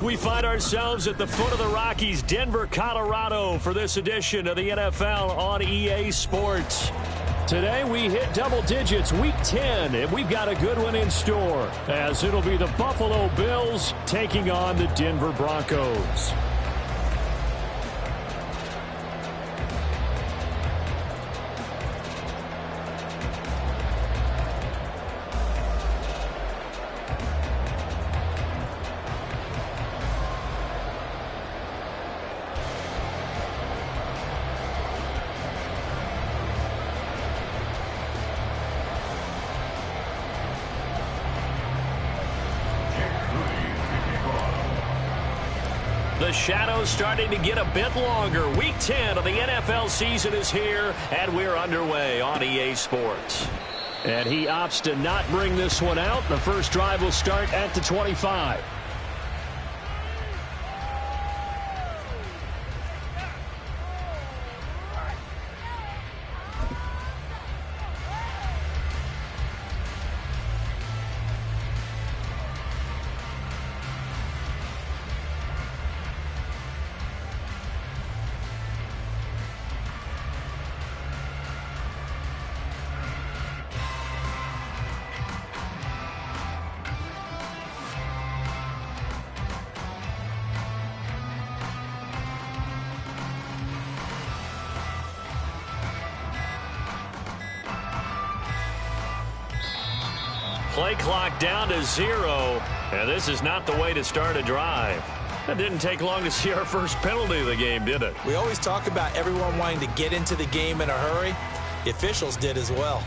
We find ourselves at the foot of the Rockies, Denver, Colorado, for this edition of the NFL on EA Sports. Today we hit double digits, Week 10, and we've got a good one in store, as it'll be the Buffalo Bills taking on the Denver Broncos. The shadow's starting to get a bit longer. Week 10 of the NFL season is here, and we're underway on EA Sports. And he opts to not bring this one out. The first drive will start at the 25. Play clock down to 0, and this is not the way to start a drive. It didn't take long to see our first penalty of the game, did it? We always talk about everyone wanting to get into the game in a hurry. The officials did as well.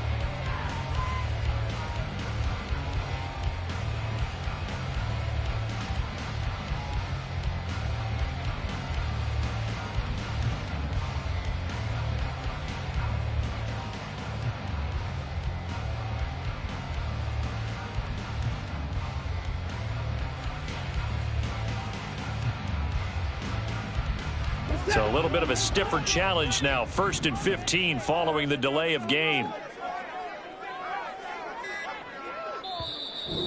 So a little bit of a stiffer challenge now. 1st and 15 following the delay of game.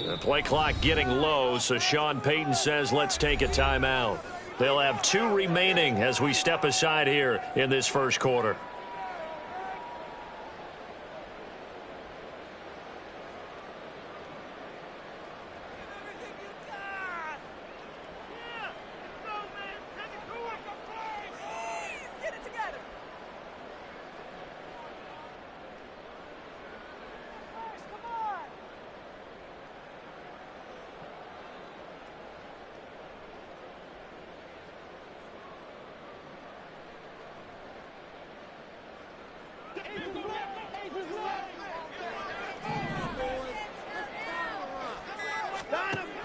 The play clock getting low, so Sean Payton says let's take a timeout. They'll have 2 remaining as we step aside here in this first quarter.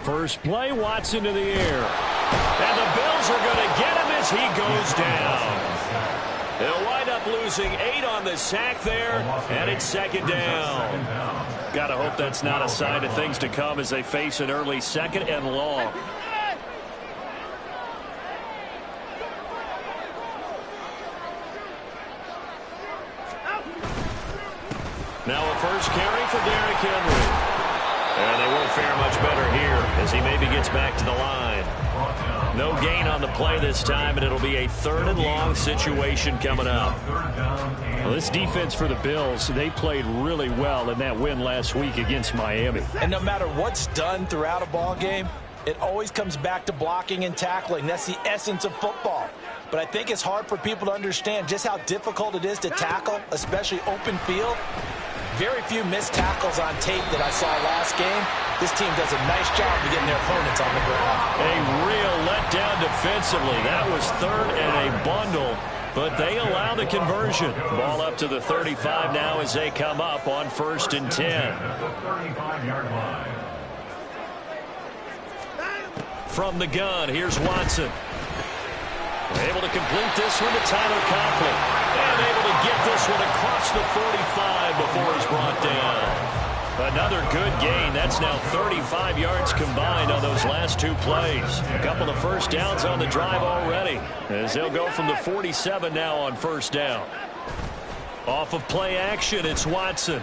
First play, Watson to the air. And the Bills are going to get him as he goes down. They'll wind up losing 8 on the sack there, and it's 2nd down. Got to hope that's not a sign of things to come as they face an early 2nd and long. Now a first carry for Derrick Henry. And they won't fare much better here as he maybe gets back to the line. No gain on the play this time, and it'll be a 3rd and long situation coming up. Well, this defense for the Bills, they played really well in that win last week against Miami. And no matter what's done throughout a ball game, it always comes back to blocking and tackling. That's the essence of football. But I think it's hard for people to understand just how difficult it is to tackle, especially open field. Very few missed tackles on tape that I saw last game. This team does a nice job of getting their opponents on the ground. A real letdown defensively. That was 3rd and a bundle, but they allow the conversion. Ball up to the 35 now as they come up on 1st and 10. From the gun, here's Watson. Able to complete this one to Tyler Conklin. And able to get this one across the 45 before he's brought down. Another good gain. That's now 35 yards combined on those last 2 plays. A couple of first downs on the drive already, as they'll go from the 47 now on 1st down. Off of play action, it's Watson.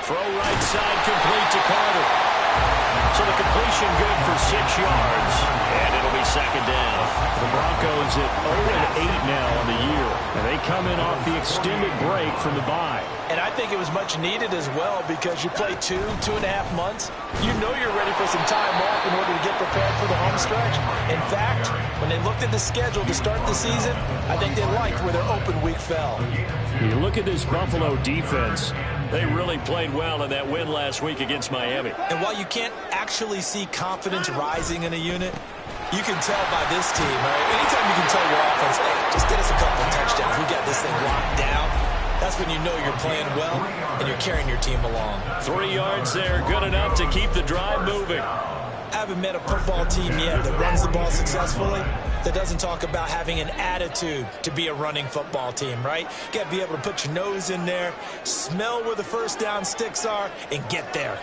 Throw right side complete to Carter. So the completion good for 6 yards. And it'll be second down. The Broncos at 0-8 now on the year. And they come in off the extended break from the bye. And I think it was much needed as well because you play 2.5 months. You know you're ready for some time off in order to get prepared for the home stretch. In fact, when they looked at the schedule to start the season, I think they liked where their open week fell. You look at this Buffalo defense. They really played well in that win last week against Miami. And while you can't actually see confidence rising in a unit, you can tell by this team, right? Anytime you can tell your offense, hey, just get us a couple of touchdowns. We got this thing locked down. That's when you know you're playing well and you're carrying your team along. 3 yards there, good enough to keep the drive moving. I haven't met a football team yet that runs the ball successfully that doesn't talk about having an attitude to be a running football team, right? You got to be able to put your nose in there, smell where the first down sticks are, and get there.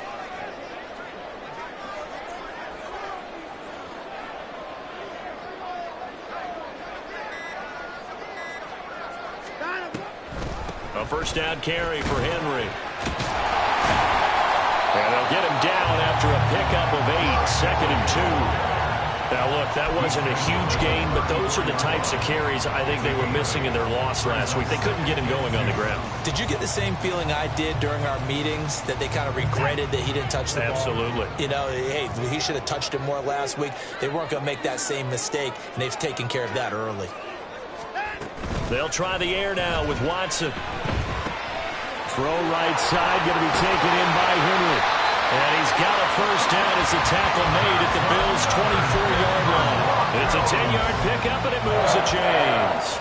A first down carry for Henry. And they'll get him down after a pickup of 8, 2nd and 2. Now, look, that wasn't a huge gain, but those are the types of carries I think they were missing in their loss last week. They couldn't get him going on the ground. Did you get the same feeling I did during our meetings, that they kind of regretted that he didn't touch the ball? Absolutely. You know, hey, he should have touched it more last week. They weren't going to make that same mistake, and they've taken care of that early. They'll try the air now with Watson. Throw right side, going to be taken in by Henry. And he's got a first down as the tackle made at the Bills' 24-yard line. It's a 10-yard pickup, and it moves the chains.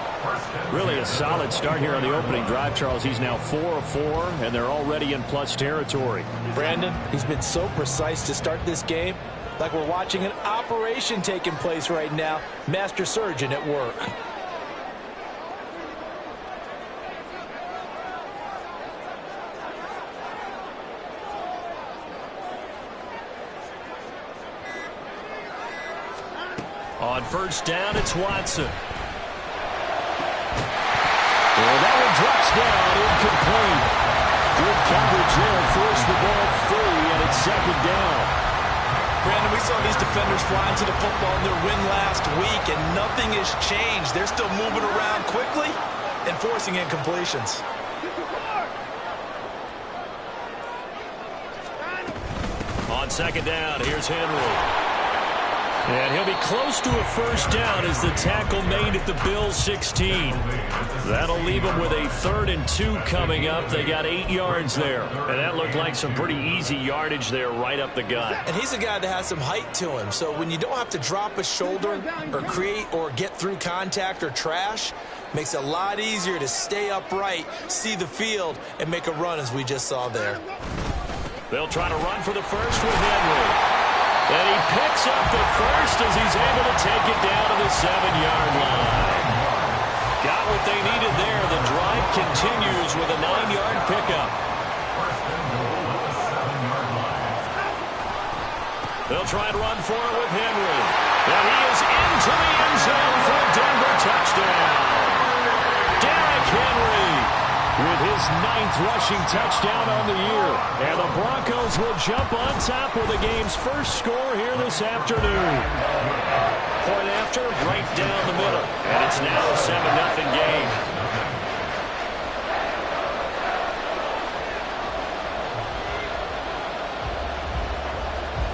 Really a solid start here on the opening drive, Charles. He's now 4 of 4, and they're already in plus territory. Brandon, he's been so precise to start this game, like we're watching an operation taking place right now. Master surgeon at work. On first down, it's Watson. Well, that one drops down, incomplete. Good coverage there, forced the ball free, and it's second down. Brandon, we saw these defenders flying to the football in their win last week, and nothing has changed. They're still moving around quickly and forcing incompletions. On second down, here's Henry. And he'll be close to a first down as the tackle made at the Bills' 16. That'll leave them with a 3rd and 2 coming up. They got 8 yards there. And that looked like some pretty easy yardage there right up the gut. And he's a guy that has some height to him. So when you don't have to drop a shoulder or create or get through contact or trash, makes it a lot easier to stay upright, see the field, and make a run as we just saw there. They'll try to run for the first with Henry. And he picks up the first as he's able to take it down to the 7-yard line. Got what they needed there. The drive continues with a 9-yard pickup. They'll try to run for it with Henry. And he is into the end zone for a Denver touchdown. Derrick Henry with his 9th rushing touchdown on the year. And the Broncos will jump on top with the game's first score here this afternoon. Point after, right down the middle. And it's now a 7-0 game.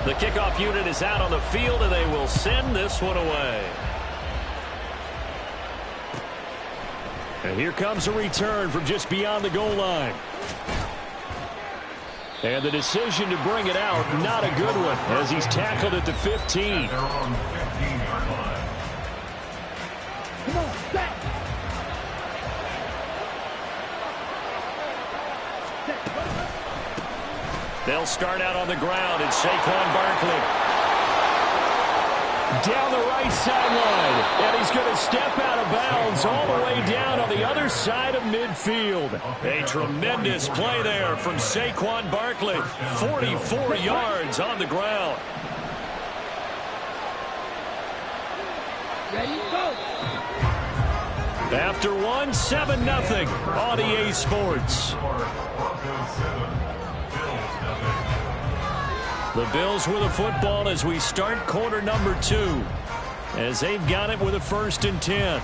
The kickoff unit is out on the field, and they will send this one away. And here comes a return from just beyond the goal line. And the decision to bring it out, not a good one, as he's tackled at the 15. They'll start out on the ground, and Saquon Barkley down the right sideline, and he's going to step out of bounds all the way down on the other side of midfield. A tremendous play there from Saquon Barkley, 44 yards on the ground. Ready, go. After one, 7-0 on EA Sports. The Bills with the football as we start quarter number 2. As they've got it with a 1st and 10.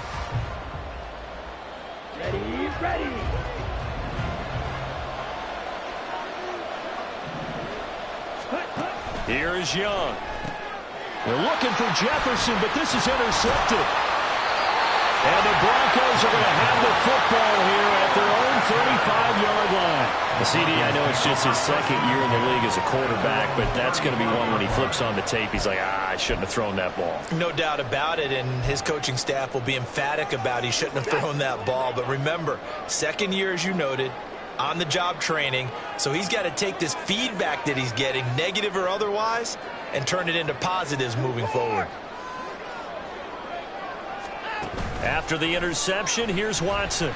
Ready. Here is Young. They're looking for Jefferson, but this is intercepted. And the Broncos are going to have the football here at their own 35-yard line. The CD, I know it's just his 2nd year in the league as a quarterback, but that's going to be one when he flips on the tape. He's like, I shouldn't have thrown that ball. No doubt about it, and his coaching staff will be emphatic about he shouldn't have thrown that ball. But remember, 2nd year, as you noted, on-the-job training, so he's got to take this feedback that he's getting, negative or otherwise, and turn it into positives moving forward. After the interception, here's Watson.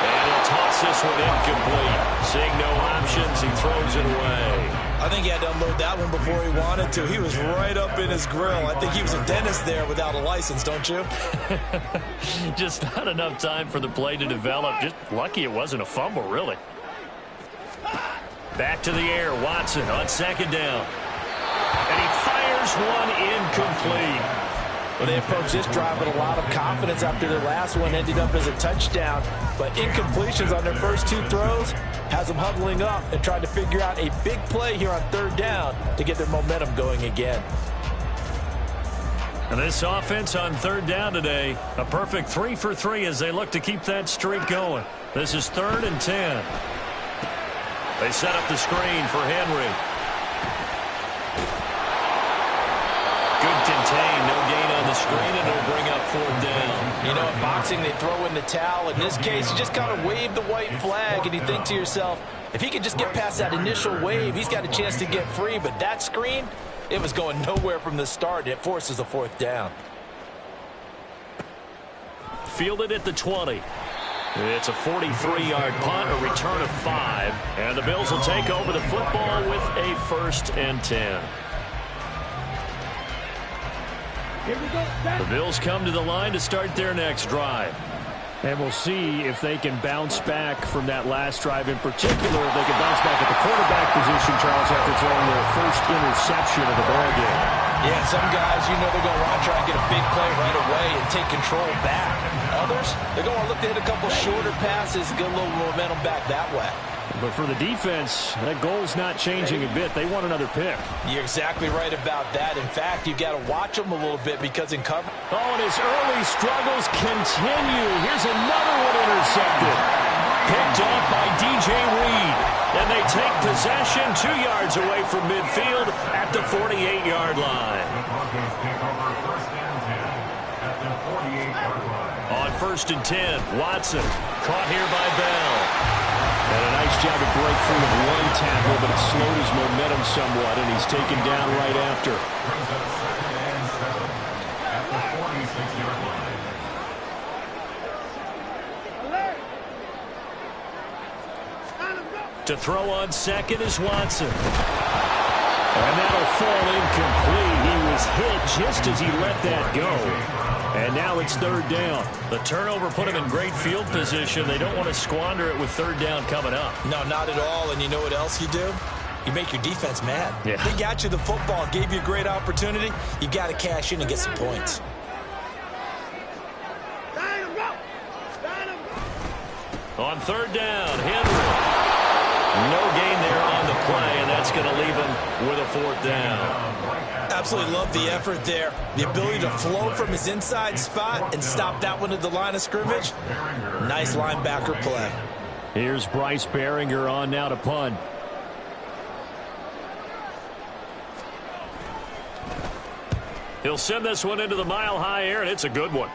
And he'll toss this one incomplete. Seeing no options, he throws it away. I think he had to unload that one before he wanted to. He was right up in his grill. I think he was a dentist there without a license, don't you? Just not enough time for the play to develop. Just lucky it wasn't a fumble, really. Back to the air, Watson on 2nd down. And he fires one incomplete. Well, they approached this drive with a lot of confidence after their last one ended up as a touchdown. But incompletions on their first 2 throws has them huddling up and trying to figure out a big play here on 3rd down to get their momentum going again. And this offense on 3rd down today, a perfect 3 for 3 as they look to keep that streak going. This is 3rd and 10. They set up the screen for Henry. Good contain, no gain on the screen, and it'll bring up 4th down. You know, in boxing, they throw in the towel. In this case, you just kind of wave the white flag, and you think to yourself, if he could just get past that initial wave, he's got a chance to get free. But that screen, it was going nowhere from the start. It forces a 4th down. Fielded at the 20. It's a 43-yard punt, a return of 5. And the Bills will take over the football with a 1st and 10. The Bills come to the line to start their next drive. And we'll see if they can bounce back from that last drive in particular. If they can bounce back at the quarterback position, Charles, after throwing their first interception of the ballgame. Yeah, some guys, you know they're going to want to try and get a big play right away and take control back. Others, they're going to look to hit a couple shorter passes, get a little momentum back that way. But for the defense, that goal's not changing a bit. They want another pick. You're exactly right about that. In fact, you've got to watch them a little bit because in cover. Oh, and his early struggles continue. Here's another one intercepted. Picked off by DJ Reed. And they take possession 2 yards away from midfield at the 48-yard line. On 1st and 10, Watson caught here by Bell. And a nice job to break free of one tackle, but it slowed his momentum somewhat, and he's taken down right after. To throw on 2nd is Watson. And that'll fall incomplete. He was hit just as he let that go. And now it's 3rd down. The turnover put him in great field position. They don't want to squander it with 3rd down coming up. No, not at all. And you know what else you do? You make your defense mad. Yeah. They got you the football, gave you a great opportunity. You got to cash in and get some points. On 3rd down, Henry. No gain there on the play, and that's going to leave him with a 4th down. Absolutely love the effort there. The ability to flow from his inside spot and stop that one at the line of scrimmage. Nice linebacker play. Here's Bryce Behringer on now to punt. He'll send this one into the mile-high air, and it's a good one.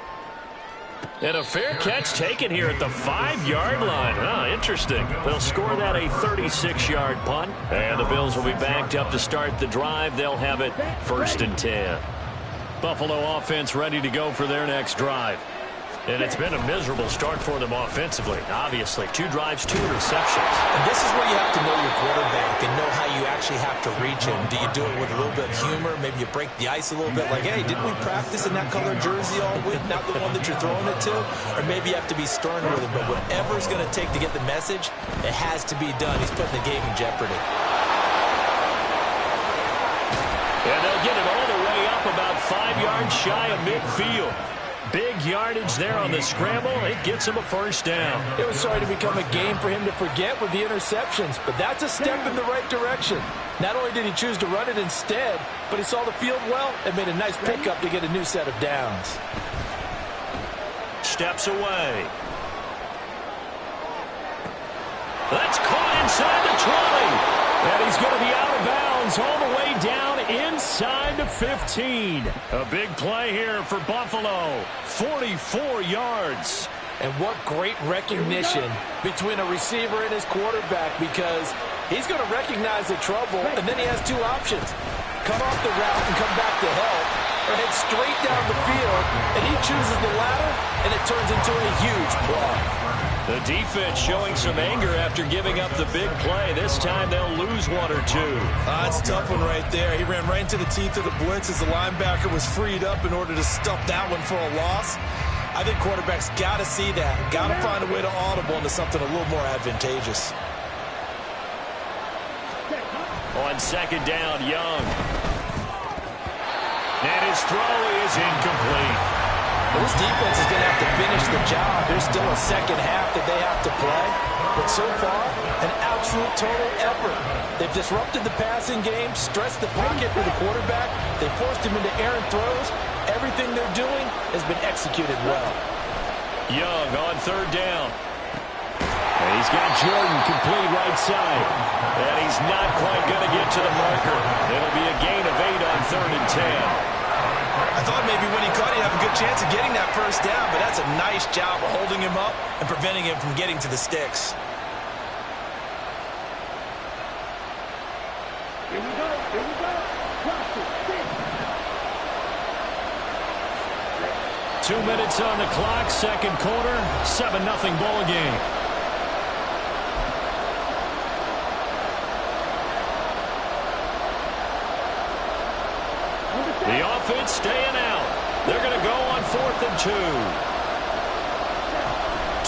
And a fair catch taken here at the 5-yard line. Interesting. They'll score that a 36-yard punt. And the Bills will be backed up to start the drive. They'll have it 1st and 10. Buffalo offense ready to go for their next drive. And it's been a miserable start for them offensively. Obviously, 2 drives, 2 interceptions. And this is where you have to know your quarterback and know how you actually have to reach him. Do you do it with a little bit of humor? Maybe you break the ice a little bit like, hey, didn't we practice in that color jersey all week? Not the one that you're throwing it to? Or maybe you have to be stern with him. But whatever it's going to take to get the message, it has to be done. He's putting the game in jeopardy. And they'll get it all the way up about 5 yards shy of midfield. Big yardage there on the scramble. It gets him a first down. It was starting to become a game for him to forget with the interceptions, but that's a step in the right direction. Not only did he choose to run it instead, but he saw the field well and made a nice pickup to get a new set of downs. Steps away. That's caught inside the 20. And he's going to be out of bounds all the way down inside the 15. A big play here for Buffalo. 44 yards. And what great recognition between a receiver and his quarterback, because he's going to recognize the trouble, and then he has two options. Come off the route and come back to help, or head straight down the field, and he chooses the latter, and it turns into a huge play. The defense showing some anger after giving up the big play. This time they'll lose one or two. It's a tough one right there. He ran right into the teeth of the blitz as the linebacker was freed up in order to stuff that one for a loss. I think quarterbacks got to see that. Got to find a way to audible into something a little more advantageous. On second down, Young. And his throw is incomplete. This defense is going to have to finish the job. There's still a second half that they have to play. But so far, an absolute total effort. They've disrupted the passing game, stressed the pocket for the quarterback. They forced him into errant throws. Everything they're doing has been executed well. Young on third down. And he's got Jordan complete right side. And he's not quite going to get to the marker. It'll be a gain of 8 on 3rd and 10. I thought maybe when he caught, he'd have a good chance of getting that first down, but that's a nice job of holding him up and preventing him from getting to the sticks. Here we go. 2 minutes on the clock, second quarter, 7-0 ball game. The offense staying out. They're going to go on 4th and 2.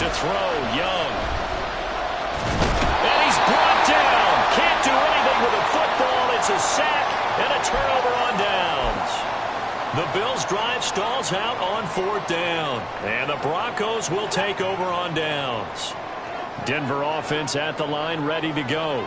To throw, Young. And he's brought down. Can't do anything with a football. It's a sack and a turnover on downs. The Bills' drive stalls out on 4th down. And the Broncos will take over on downs. Denver offense at the line, ready to go.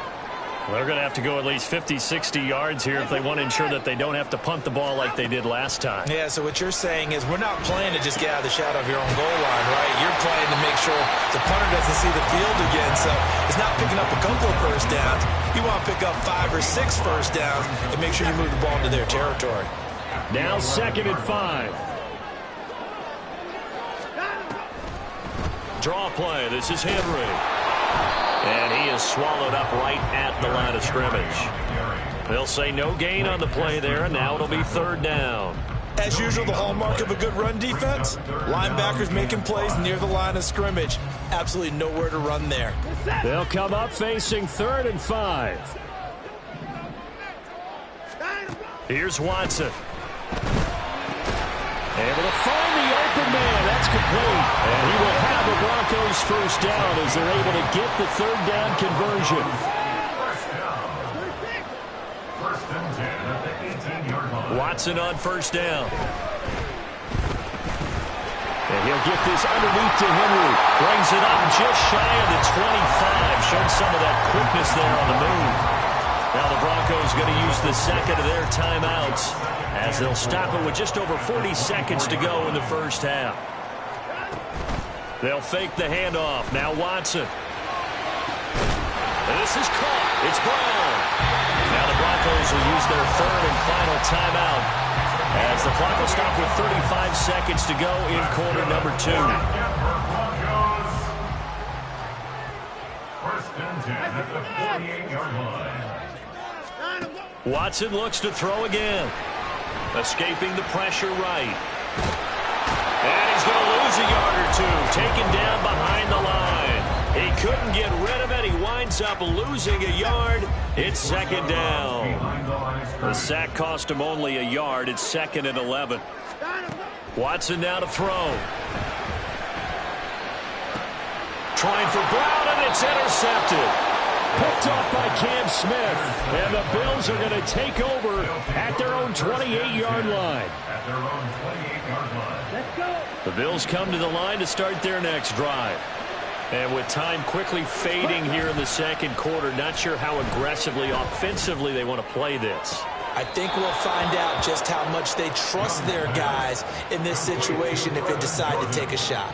They're going to have to go at least 50, 60 yards here if they want to ensure that they don't have to punt the ball like they did last time. Yeah, so what you're saying is we're not playing to just get out of the shadow of your own goal line, right? You're playing to make sure the punter doesn't see the field again. So it's not picking up a couple of first downs. You want to pick up 5 or 6 first downs and make sure you move the ball into their territory. Now 2nd and 5. Draw play. This is Henry. And he is swallowed up right at the line of scrimmage. They'll say no gain on the play there, and now it'll be 3rd down. As usual, the hallmark of a good run defense, linebackers making plays near the line of scrimmage. Absolutely nowhere to run there. They'll come up facing 3rd and 5. Here's Watson. Able to find the open man. That's complete. And he will have the Broncos first down as they're able to get the 3rd down conversion. First and 10 at the 18-yard line. Watson on first down. And he'll get this underneath to Henry. Brings it up just shy of the 25. Showed some of that quickness there on the move. Now the Broncos going to use the second of their timeouts as they'll stop it with just over 40 seconds to go in the first half. They'll fake the handoff. Now Watson. And this is caught. It's Brown. Now the Broncos will use their 3rd and final timeout as the clock will stop with 35 seconds to go in quarter number 2. First and 10 at the 48-yard line. Watson looks to throw again. Escaping the pressure right. And he's going to lose a yard or 2. Taken down behind the line. He couldn't get rid of it. He winds up losing a yard. It's 2nd down. The sack cost him only a yard. It's 2nd and 11. Watson now to throw. Trying for Brown, and it's intercepted. Picked off by Cam Smith. And the Bills are going to take over at their own 28-yard line. At their own 28-yard line. Let's go. The Bills come to the line to start their next drive. And with time quickly fading here in the second quarter, not sure how aggressively, offensively they want to play this. I think we'll find out just how much they trust their guys in this situation if they decide to take a shot.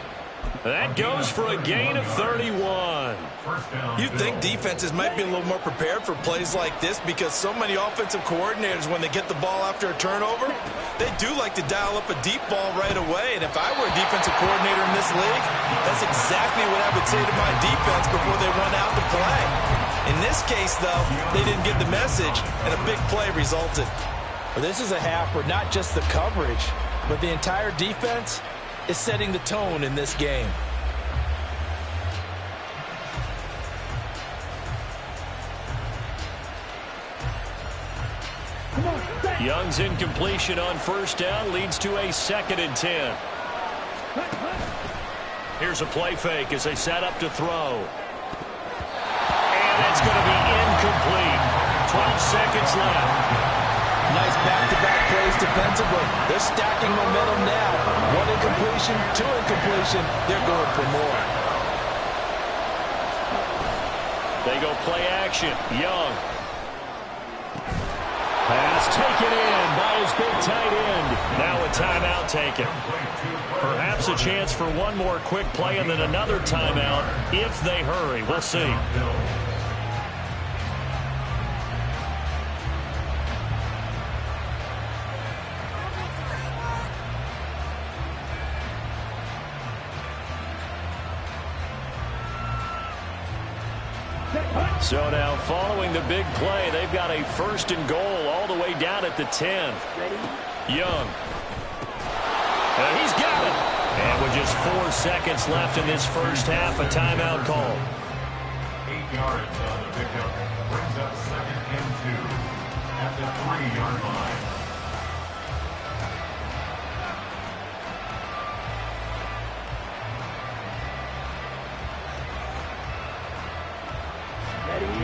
That goes for a gain of 31. You think defenses might be a little more prepared for plays like this because so many offensive coordinators, when they get the ball after a turnover, they do like to dial up a deep ball right away. And if I were a defensive coordinator in this league, that's exactly what I would say to my defense before they run out to play. In this case, though, they didn't get the message, and a big play resulted. Well, this is a half where not just the coverage, but the entire defense is setting the tone in this game. Young's incompletion on first down leads to a 2nd and 10. Here's a play fake as they set up to throw. And that's going to be incomplete. 12 seconds left. Nice back-to-back plays defensively. They're stacking momentum now. 1 incompletion, 2 incompletion. They're going for more. They go play action. Young. Pass taken in by his big tight end. Now a timeout taken. Perhaps a chance for one more quick play and then another timeout if they hurry. We'll see. So now following the big play, they've got a 1st and goal all the way down at the 10. Young. And he's got it. And with just 4 seconds left in this first half, a timeout call. 8 yards on the pickup. Brings up 2nd and 2 at the 3-yard line.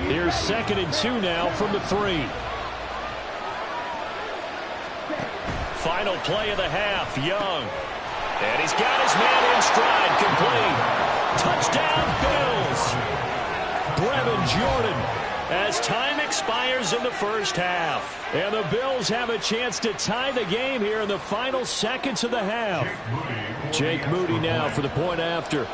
Here's 2nd and 2 now from the 3. Final play of the half, Young. And he's got his man in stride, complete. Touchdown, Bills. Brevin Jordan as time expires in the first half. And the Bills have a chance to tie the game here in the final seconds of the half. Jake Moody now for the point after.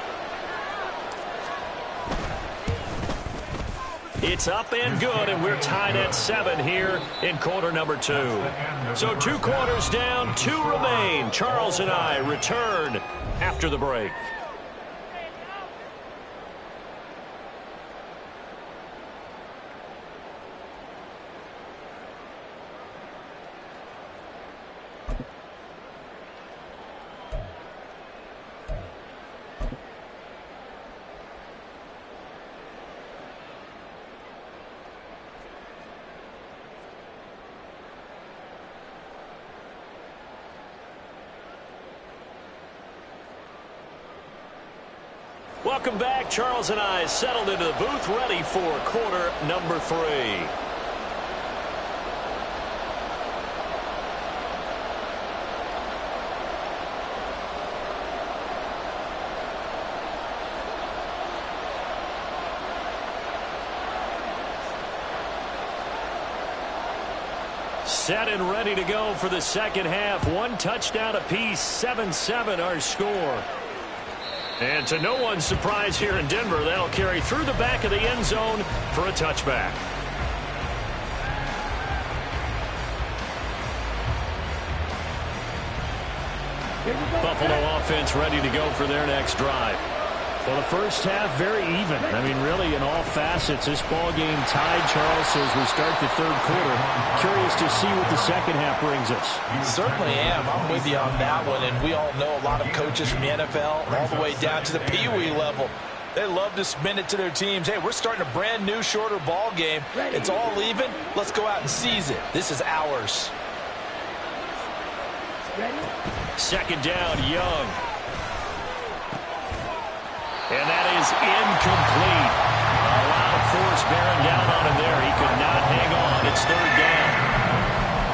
It's up and good, and we're tied at 7 here in quarter number 2. So 2 quarters down, 2 remain. Charles and I return after the break. Welcome back. Charles and I settled into the booth, ready for quarter number 3. Set and ready to go for the second half. 1 touchdown apiece, 7-7 our score. And to no one's surprise here in Denver, that'll carry through the back of the end zone for a touchback. Buffalo offense ready to go for their next drive. Well, the first half, very even. I mean, really, in all facets, this ball game tied, Charles, as we start the third quarter. Curious to see what the second half brings us. Certainly am. I'm with you on that one, and we all know a lot of coaches from the NFL all the way down to the Pee-wee level. They love to spin it to their teams. Hey, we're starting a brand new, shorter ball game. It's all even. Let's go out and seize it. This is ours. Second down, Young. And that is incomplete. A lot of force bearing down on him there. He could not hang on. It's third down.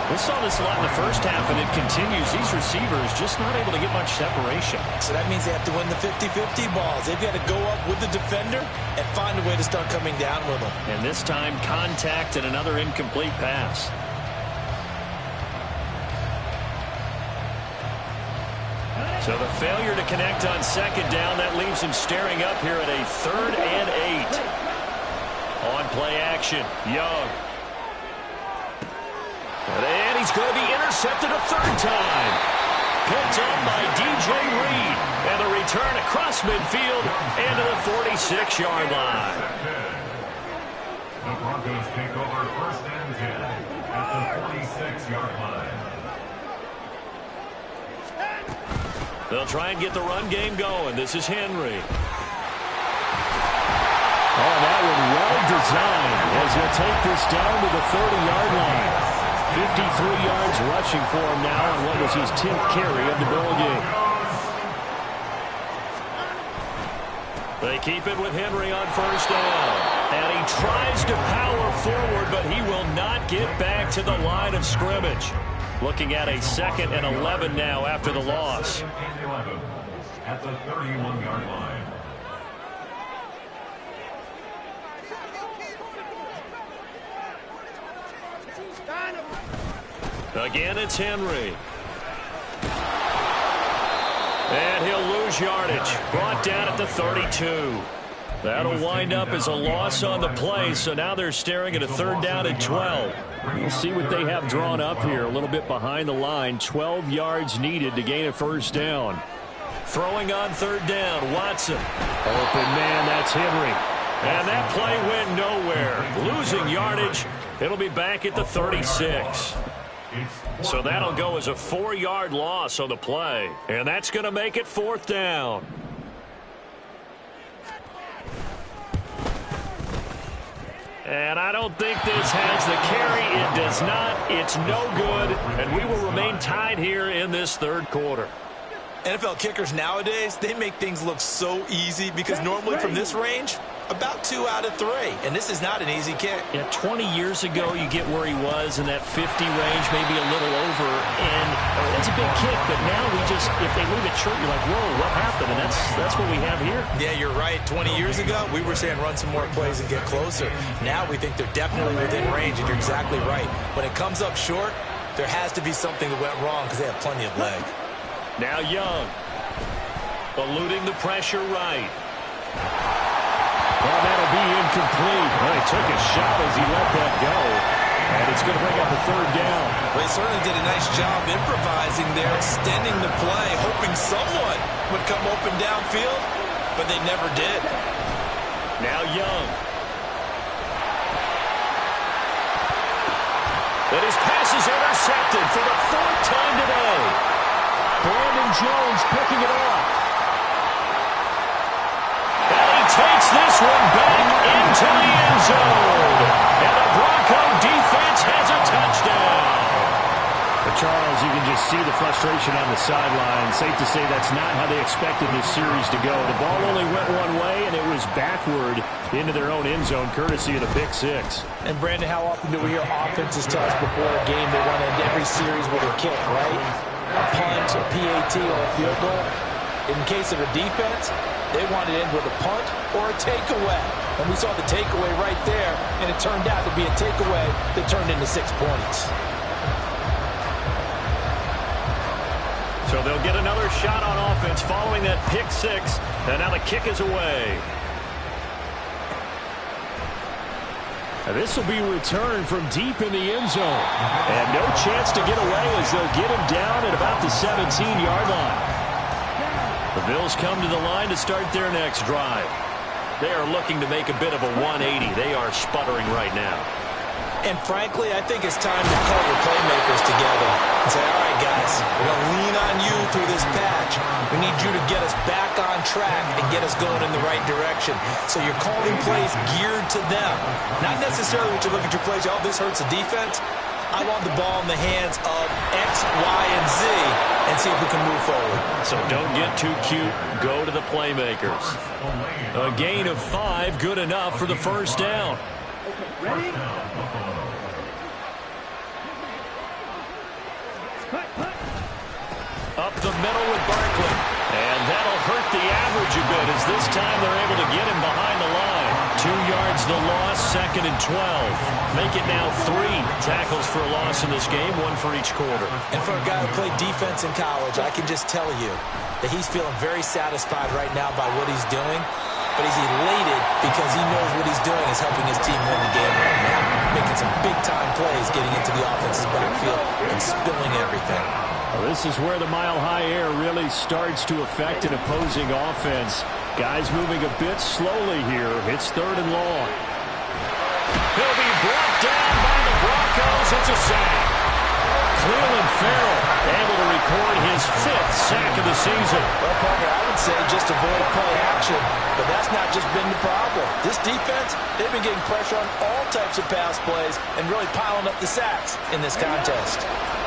We saw this a lot in the first half, and it continues. These receivers just not able to get much separation. So that means they have to win the 50-50 balls. They've got to go up with the defender and find a way to start coming down with them. And this time, contact and another incomplete pass. So the failure to connect on second down, that leaves him staring up here at a 3rd and 8. On play action, Young. And he's going to be intercepted a 3rd time. Picked up by DJ Reed. And the return across midfield and to the 46-yard line. The Broncos take over 1st and 10 at the 46-yard line. They'll try and get the run game going. This is Henry. Oh, that one well designed as he'll take this down to the 30-yard line. 53 yards rushing for him now on what was his 10th carry of the ball game. They keep it with Henry on 1st down. And he tries to power forward, but he will not get back to the line of scrimmage. Looking at a 2nd and 11 now after the loss. 2nd and 11 at the 31-yard line. Again, it's Henry. And he'll lose yardage. Brought down at the 32. That'll wind up as a loss on the play, so now they're staring at a 3rd down and 12. We'll see what they have drawn up here. A little bit behind the line. 12 yards needed to gain a 1st down. Throwing on 3rd down, Watson. Open man, that's Henry. And that play went nowhere. Losing yardage. It'll be back at the 36. So that'll go as a 4-yard loss on the play. And that's going to make it 4th down. And I don't think this has the carry. It does not. It's no good. And we will remain tied here in this 3rd quarter. NFL kickers nowadays, they make things look so easy because normally from this range, about 2 out of 3. And this is not an easy kick. Yeah, 20 years ago, you get where he was in that 50 range, maybe a little over. And it's a big kick, but now we just, if they leave it short, you're like, whoa, what happened? And that's what we have here. Yeah, you're right. 20 years ago, we were saying run some more plays and get closer. Now we think they're definitely within range, and you're exactly right. When it comes up short, there has to be something that went wrong because they have plenty of leg. Now Young. Eluding the pressure right. Well, that'll be incomplete. Well, he took a shot as he let that go. And it's going to bring up a 3rd down. Well, he certainly did a nice job improvising there, extending the play, hoping someone would come open downfield, but they never did. Now Young. And his pass is intercepted for the 4th time today. Brandon Jones picking it off. And he takes this one back into the end zone. And the Bronco defense has a touchdown. But Charles, you can just see the frustration on the sideline. Safe to say that's not how they expected this series to go. The ball only went one way, and it was backward into their own end zone, courtesy of the pick 6. And Brandon, how often do we hear offenses tell us before a game they want to end every series with a kick, right? A punt, a PAT, or a field goal. In case of a defense, they want it in with a punt or a takeaway. And we saw the takeaway right there, and it turned out to be a takeaway that turned into 6 points. So they'll get another shot on offense following that pick 6. And now the kick is away. This will be returned from deep in the end zone. And no chance to get away as they'll get him down at about the 17-yard line. The Bills come to the line to start their next drive. They are looking to make a bit of a 180. They are sputtering right now. And frankly, I think it's time to call your playmakers together and say, all right, guys, we're going to lean on you through this patch. We need you to get us back on track and get us going in the right direction. So you're calling plays geared to them. Not necessarily when you look at your plays, oh, this hurts the defense. I want the ball in the hands of X, Y, and Z and see if we can move forward. So don't get too cute. Go to the playmakers. A gain of 5, good enough for the first down. Ready? Up the middle with Barkley. And that'll hurt the average a bit as this time they're able to get him behind the line. 2 yards the loss, 2nd and 12. Make it now 3 tackles for a loss in this game, 1 for each quarter. And for a guy who played defense in college, I can just tell you that he's feeling very satisfied right now by what he's doing. But he's elated because he knows what he's doing is helping his team win the game right now. Making some big-time plays, getting into the offense's backfield and spilling everything. Well, this is where the mile-high air really starts to affect an opposing offense. Guys moving a bit slowly here. It's 3rd and long. He'll be brought down by the Broncos. It's a sack. Cleveland Farrell able to record his 5th sack of the season. Well, partner, I would say just avoid play action, but that's not just been the problem. This defense, they've been getting pressure on all types of pass plays and really piling up the sacks in this contest.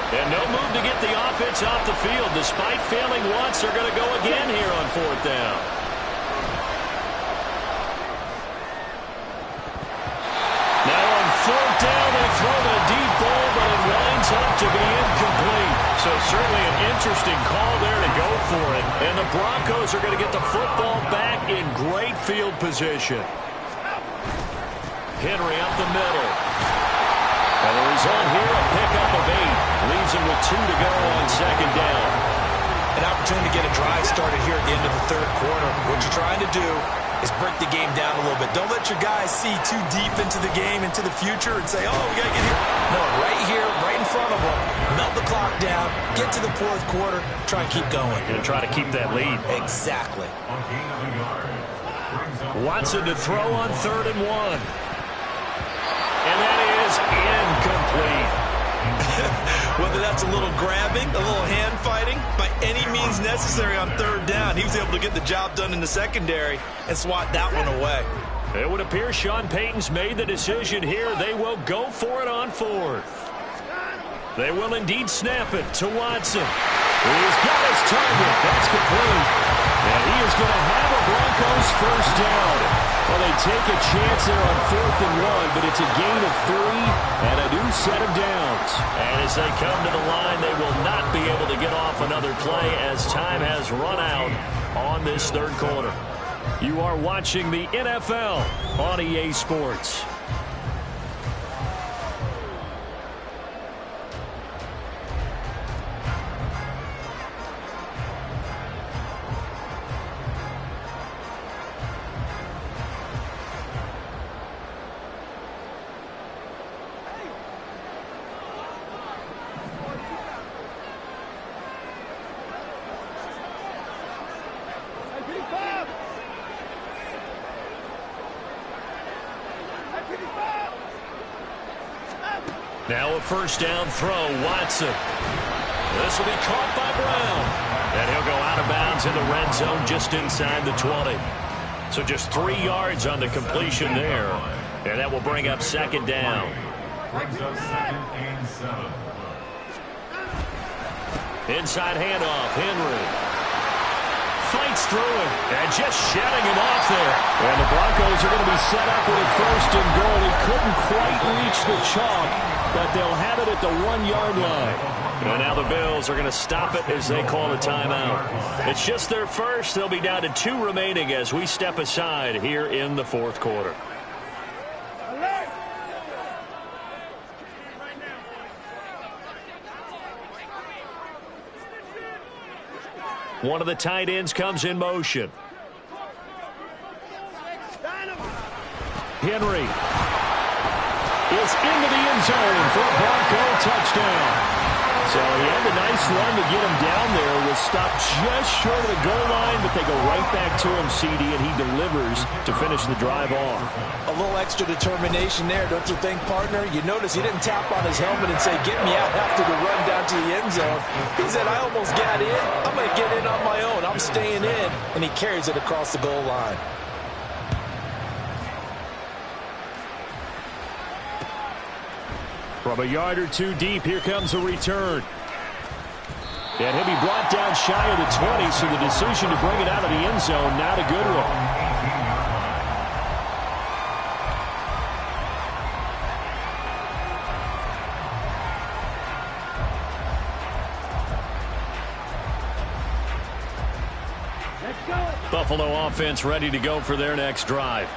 And no move to get the offense off the field. Despite failing once, they're going to go again here on 4th down. Now on 4th down, they throw the deep ball, but it winds up to be incomplete. So certainly an interesting call there to go for it. And the Broncos are going to get the football back in great field position. Henry up the middle. And the result here, a pickup of 8. Leaves him with 2 to go on 2nd down. An opportunity to get a drive started here at the end of the 3rd quarter. What you're trying to do is break the game down a little bit. Don't let your guys see too deep into the game, into the future, and say, oh, we got to get here. No, right here, right in front of them, melt the clock down, get to the 4th quarter, try and keep going. Going to try to keep that lead. Exactly. Watson to throw on 3rd and 1. And that is incomplete. Whether that's a little grabbing, a little hand fighting, by any means necessary on 3rd down, he was able to get the job done in the secondary and swat that one away. It would appear Sean Payton's made the decision here. They will go for it on 4th. They will indeed snap it to Watson. He's got his target. That's complete. And he is going to have a Broncos first down. Well, they take a chance there on 4th and 1, but it's a gain of 3 and a new set of downs. And as they come to the line, they will not be able to get off another play as time has run out on this 3rd quarter. You are watching the NFL on EA Sports. Now a first down throw, Watson. This will be caught by Brown. And he'll go out of bounds in the red zone just inside the 20. So just 3 yards on the completion there. And that will bring up 2nd down. Brings up 2nd and 7. Inside handoff, Henry. Fights through it, and just shedding him off there. And the Broncos are going to be set up with a 1st and goal. He couldn't quite reach the chalk, but they'll have it at the 1-yard line. And now the Bills are going to stop it as they call a timeout. It's just their first. They'll be down to 2 remaining as we step aside here in the 4th quarter. One of the tight ends comes in motion. Henry is into the end zone for a Bronco touchdown. So he had a nice run to get him down there. Was stopped just short of the goal line, but they go right back to him, CD, and he delivers to finish the drive off. A little extra determination there, don't you think, partner? You notice he didn't tap on his helmet and say, get me out after the run down to the end zone. He said, I almost got in. I'm going to get in on my own. I'm staying in. And he carries it across the goal line. From a yard or 2 deep, here comes a return. And he'll be brought down shy of the 20, so the decision to bring it out of the end zone, not a good one. Buffalo offense ready to go for their next drive.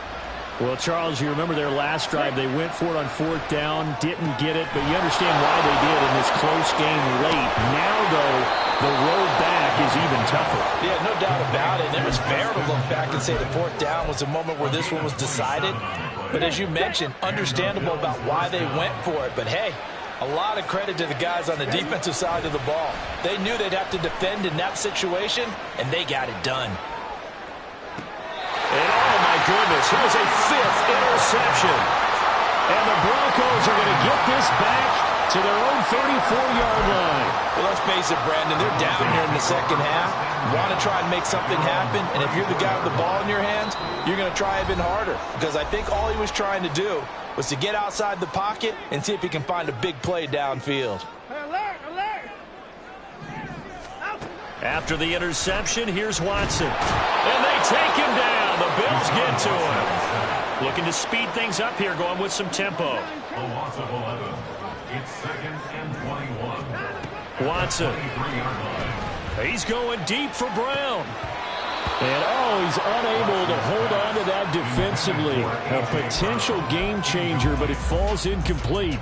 Well, Charles, you remember their last drive. They went for it on 4th down, didn't get it, but you understand why they did in this close game late. Now, though, the road back is even tougher. Yeah, no doubt about it. And it was fair to look back and say the 4th down was a moment where this one was decided. But as you mentioned, understandable about why they went for it. But, hey, a lot of credit to the guys on the defensive side of the ball. They knew they'd have to defend in that situation, and they got it done. And oh, my goodness, here's a 5th interception. And the Broncos are going to get this back to their own 34-yard line. Well, let's face it, Brandon, they're down here in the second half. You want to try and make something happen, and if you're the guy with the ball in your hands, you're going to try even harder. Because I think all he was trying to do was to get outside the pocket and see if he can find a big play downfield. After the interception, here's Watson. And they take him down. The Bills get to him. Looking to speed things up here, going with some tempo. A loss of 11. It's 2nd and 21. Watson. He's going deep for Brown. And, oh, he's unable to hold on to that defensively. A potential game changer, but it falls incomplete.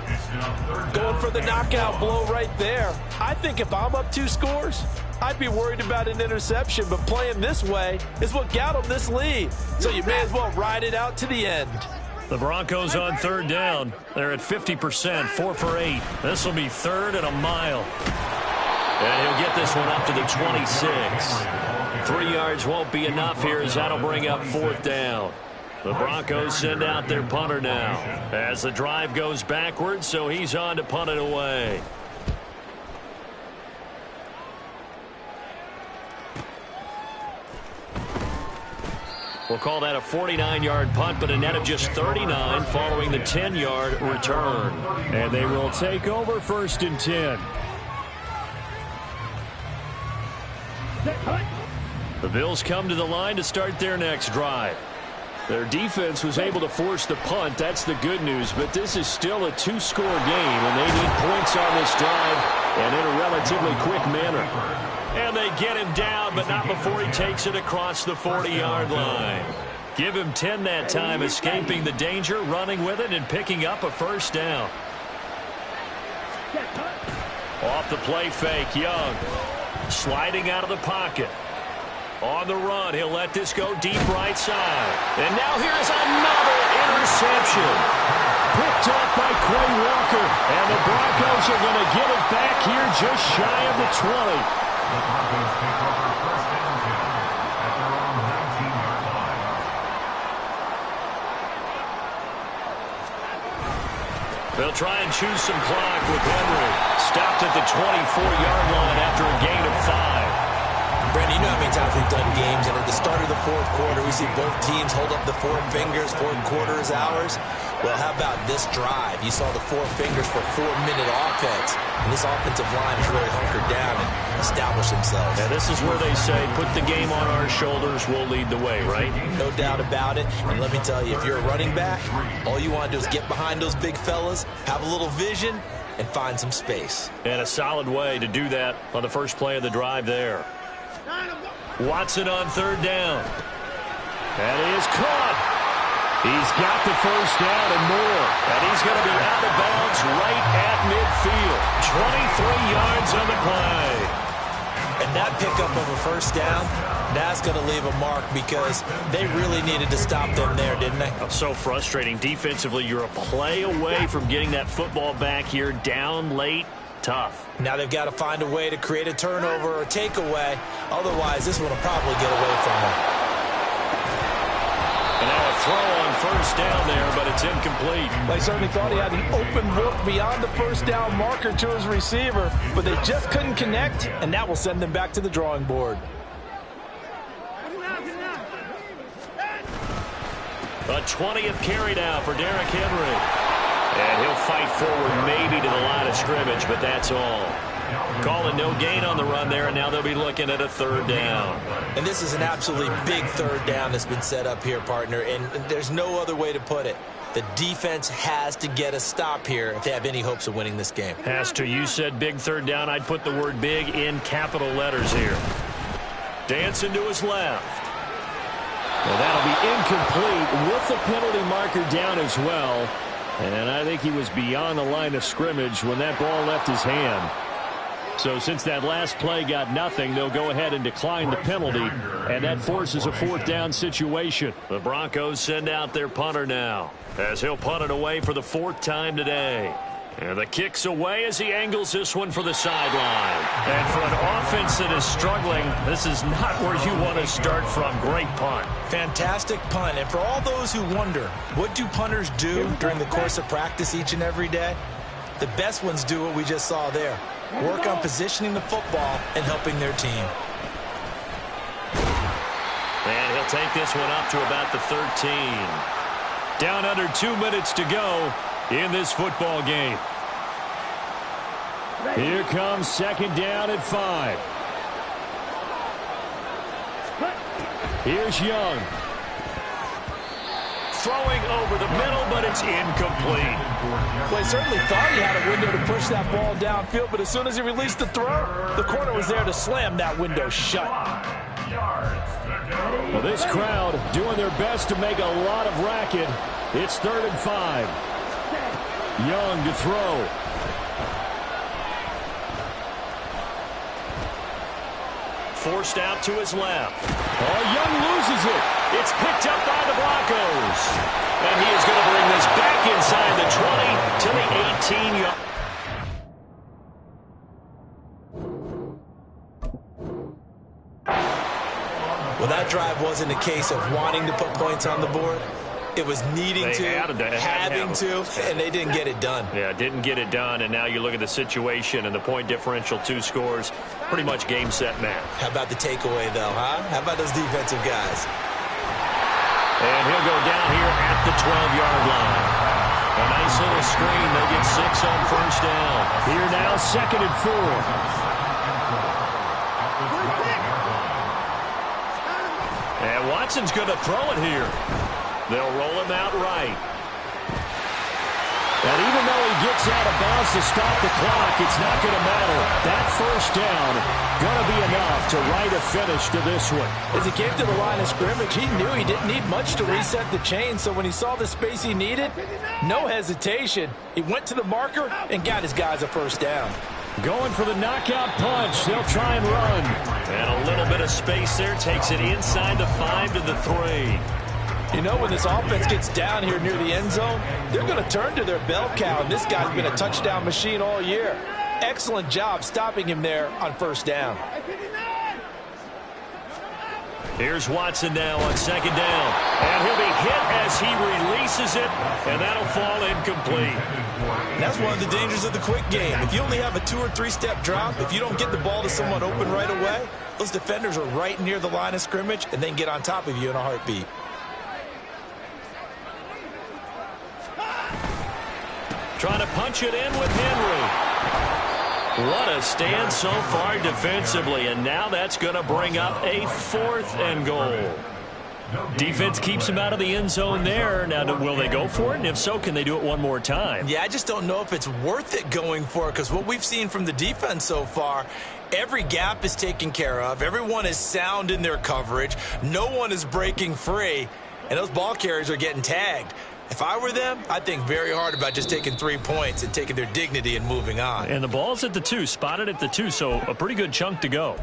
Going for the knockout blow right there. I think if I'm up 2 scores, I'd be worried about an interception, but playing this way is what got them this lead. So you may as well ride it out to the end. The Broncos on 3rd down. They're at 50%, 4 for 8. This will be 3rd and a mile. And he'll get this one up to the 26. 3 yards won't be enough here as that'll bring up 4th down. The Broncos send out their punter now as the drive goes backwards, so he's on to punt it away. We'll call that a 49-yard punt, but a net of just 39 following the 10-yard return. And they will take over 1st and 10. The Bills come to the line to start their next drive. Their defense was able to force the punt. That's the good news. But this is still a 2-score game, and they need points on this drive and in a relatively quick manner. And they get him down, but not before he takes it across the 40-yard line. Give him 10 that time, escaping the danger, running with it, and picking up a 1st down. Off the play fake, Young. Sliding out of the pocket. On the run, he'll let this go deep right side. And now here's another interception. Picked up by Quay Walker. And the Broncos are going to get it back here just shy of the 20. The Broncos take over 1st and 10 at their own 19-yard line. They'll try and choose some clock with Henry. Stopped at the 24-yard line after a gain of 5. Brandon, you know how many times we've done games, and at the start of the 4th quarter, we see both teams hold up the 4 fingers, 4th quarter is ours. Well, how about this drive? You saw the 4 fingers for 4-minute offense, and this offensive line has really hunkered down and established themselves. Yeah, this is where they say, put the game on our shoulders, we'll lead the way, right? No doubt about it, and let me tell you, if you're a running back, all you want to do is get behind those big fellas, have a little vision, and find some space. And a solid way to do that on the first play of the drive there. Watson on 3rd down. That is caught. He's got the 1st down and more. And he's going to be out of bounds right at midfield. 23 yards on the play. And that pickup of a 1st down, that's going to leave a mark because they really needed to stop them there, didn't they? So frustrating. Defensively, you're a play away from getting that football back here down late. Tough. Now they've got to find a way to create a turnover or takeaway. Otherwise, this one will probably get away from them. And now a throw on 1st down there, but it's incomplete. They certainly thought he had an open look beyond the 1st down marker to his receiver, but they just couldn't connect, and that will send them back to the drawing board. A 20th carry now for Derrick Henry. And he'll fight forward maybe to the line of scrimmage, but that's all. Calling no gain on the run there, and now they'll be looking at a 3rd down. And this is an absolutely big 3rd down that's been set up here, partner, and there's no other way to put it. The defense has to get a stop here if they have any hopes of winning this game. Has to. You said big 3rd down. I'd put the word big in capital letters here. Dancing to his left. Well, that'll be incomplete with the penalty marker down as well. And I think he was beyond the line of scrimmage when that ball left his hand. So since that last play got nothing, they'll go ahead and decline the penalty, and that forces a 4th down situation. The Broncos send out their punter now, as he'll punt it away for the 4th time today. And the kick's away as he angles this one for the sideline. And for an offense that is struggling, this is not where you want to start from. Great punt. Fantastic punt. And for all those who wonder, what do punters do during the course of practice each and every day? The best ones do what we just saw there. Work on positioning the football and helping their team. And he'll take this one up to about the 13. Down under 2 minutes to go in this football game. Here comes 2nd down at 5. Here's Young. Throwing over the middle, but it's incomplete. Well, he certainly thought he had a window to push that ball downfield, but as soon as he released the throw, the corner was there to slam that window shut. Well, this crowd doing their best to make a lot of racket. It's 3rd and 5. Young to throw. Forced out to his left. Oh, Young loses it. It's picked up by the Broncos. And he is going to bring this back inside the 20 to the 18-yard. Well, that drive wasn't a case of wanting to put points on the board. It was needing to, having to, and they didn't get it done. Yeah, didn't get it done, and now you look at the situation and the point differential, 2 scores, pretty much game, set, match. How about the takeaway, though, huh? How about those defensive guys? And he'll go down here at the 12-yard line. A nice little screen. They get 6 on 1st down. Here now, 2nd and 4. And Watson's going to throw it here. They'll roll him out right. And even though he gets out of bounds to stop the clock, it's not going to matter. That 1st down going to be enough to write a finish to this one. As he came to the line of scrimmage, he knew he didn't need much to reset the chain. So when he saw the space he needed, no hesitation. He went to the marker and got his guys a 1st down. Going for the knockout punch. They'll try and run. And a little bit of space there takes it inside the 5 to the 3. You know, when this offense gets down here near the end zone, they're going to turn to their bell cow, and this guy's been a touchdown machine all year. Excellent job stopping him there on 1st down. Here's Watson now on 2nd down. And he'll be hit as he releases it, and that'll fall incomplete. That's one of the dangers of the quick game. If you only have a 2- or 3-step drop, if you don't get the ball to someone open right away, those defenders are right near the line of scrimmage and then get on top of you in a heartbeat. Trying to punch it in with Henry. What a stand so far defensively, and now that's going to bring up a 4th and goal. Defense keeps him out of the end zone there. Now, will they go for it? And if so, can they do it one more time? Yeah, I just don't know if it's worth it going for it, because what we've seen from the defense so far, every gap is taken care of. Everyone is sound in their coverage. No one is breaking free, and those ball carriers are getting tagged. If I were them, I'd think very hard about just taking 3 points and taking their dignity and moving on. And the ball's at the 2, spotted at the 2, so a pretty good chunk to go.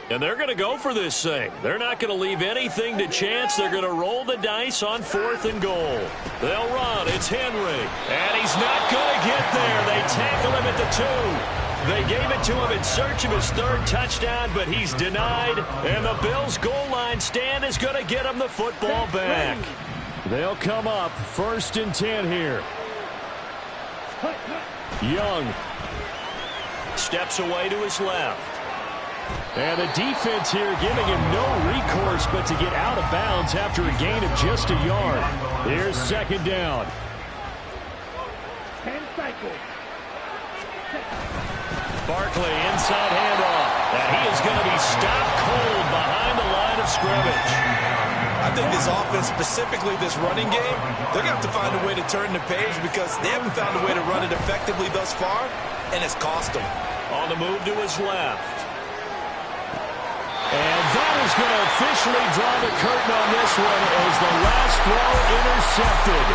And they're going to go for this thing. They're not going to leave anything to chance. They're going to roll the dice on 4th and goal. They'll run. It's Henry. And he's not going to get there. They tackle him at the 2. They gave it to him in search of his 3rd touchdown, but he's denied. And the Bills' goal line stand is going to get him the football back. They'll come up 1st and 10 here. Young steps away to his left. And the defense here giving him no recourse but to get out of bounds after a gain of just a yard. Here's 2nd down. 10 cycles. Barkley, inside handoff. And he is going to be stopped cold behind the line of scrimmage. I think this offense, specifically this running game, they're going to have to find a way to turn the page because they haven't found a way to run it effectively thus far, and it's cost them. On the move to his left. And that is going to officially draw the curtain on this one as the last throw intercepted.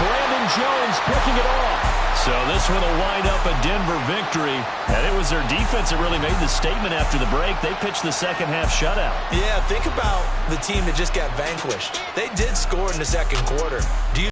Brandon Jones picking it off. So this one will wind up a Denver victory. And it was their defense that really made the statement after the break. They pitched the second half shutout. Yeah, think about the team that just got vanquished. They did score in the second quarter. Do you